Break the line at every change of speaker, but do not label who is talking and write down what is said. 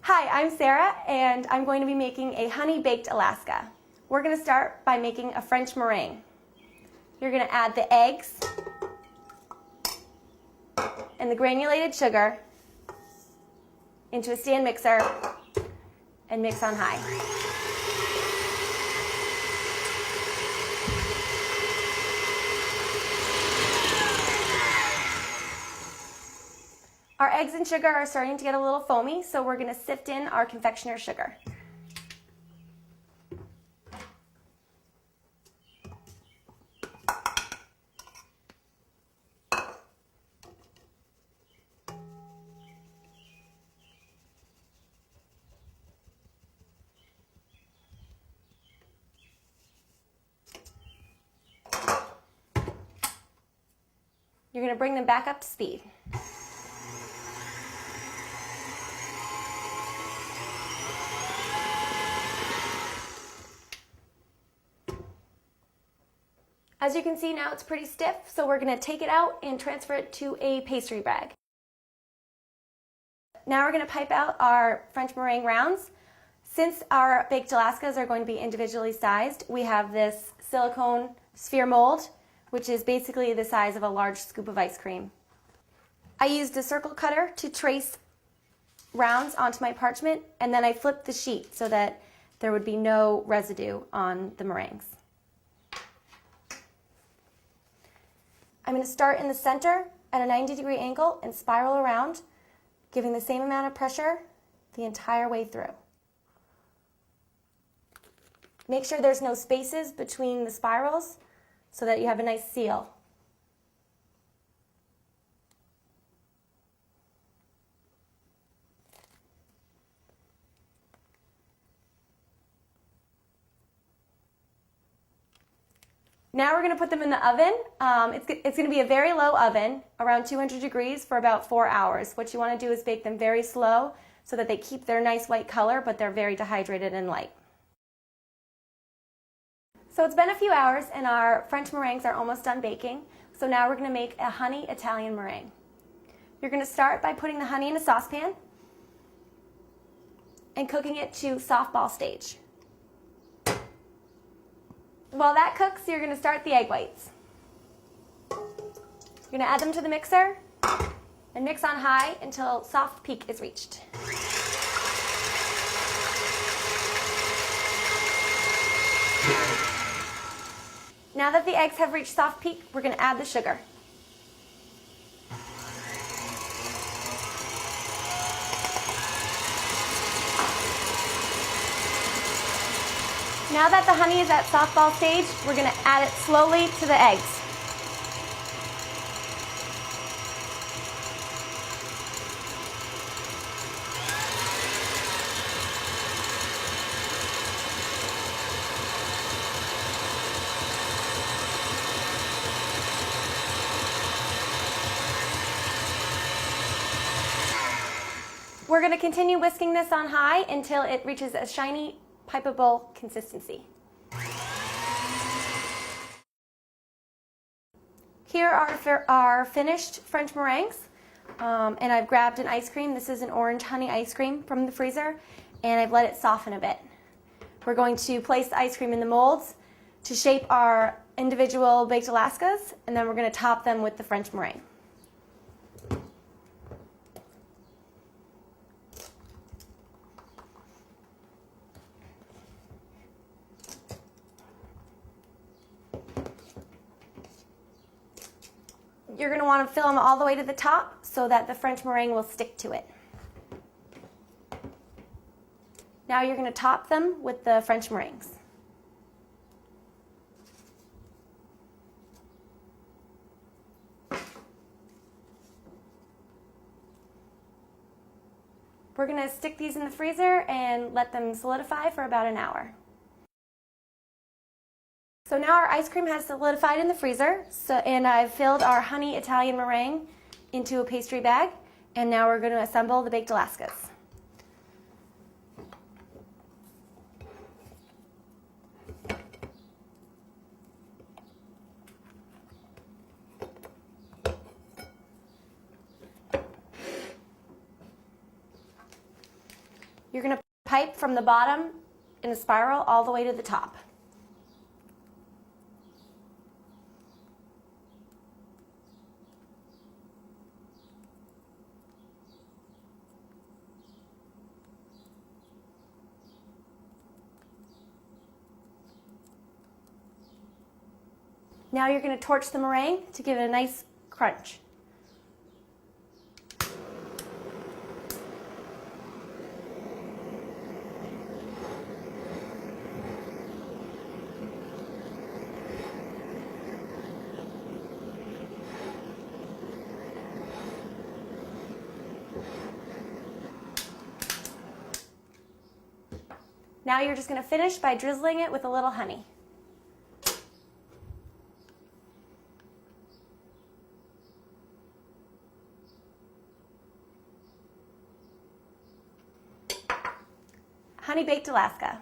Hi, I'm Sarah, and I'm going to be making a honey-baked Alaska. We're going to start by making a French meringue. You're going to add the eggs and the granulated sugar into a stand mixer and mix on high. Our eggs and sugar are starting to get a little foamy, so we're going to sift in our confectioner's sugar. You're going to bring them back up to speed. As you can see now, it's pretty stiff, so we're going to take it out and transfer it to a pastry bag. Now we're going to pipe out our French meringue rounds. Since our baked Alaskas are going to be individually sized, we have this silicone sphere mold, which is basically the size of a large scoop of ice cream. I used a circle cutter to trace rounds onto my parchment, and then I flipped the sheet so that there would be no residue on the meringues. I'm going to start in the center at a 90-degree angle and spiral around, giving the same amount of pressure the entire way through. Make sure there's no spaces between the spirals so that you have a nice seal. Now we're going to put them in the oven. It's going to be a very low oven, around 200 degrees for about 4 hours. What you want to do is bake them very slow so that they keep their nice white color, but they're very dehydrated and light. So it's been a few hours and our French meringues are almost done baking. So now we're going to make a honey Italian meringue. You're going to start by putting the honey in a saucepan and cooking it to softball stage. While that cooks, you're going to start the egg whites. You're going to add them to the mixer and mix on high until soft peak is reached. Now that the eggs have reached soft peak, we're going to add the sugar. Now that the honey is at softball stage, we're going to add it slowly to the eggs. We're going to continue whisking this on high until it reaches a shiny, pipeable consistency. Here are our finished French meringues, and I've grabbed an ice cream. This is an orange honey ice cream from the freezer, and I've let it soften a bit. We're going to place the ice cream in the molds to shape our individual baked Alaskas, and then we're going to top them with the French meringue. You're going to want to fill them all the way to the top so that the French meringue will stick to it. Now you're going to top them with the French meringues. We're going to stick these in the freezer and let them solidify for about an hour. So now our ice cream has solidified in the freezer, and I've filled our honey Italian meringue into a pastry bag, and now we're going to assemble the baked Alaskas. You're going to pipe from the bottom in a spiral all the way to the top. Now you're going to torch the meringue to give it a nice crunch. Now you're just going to finish by drizzling it with a little honey. Honey baked Alaska.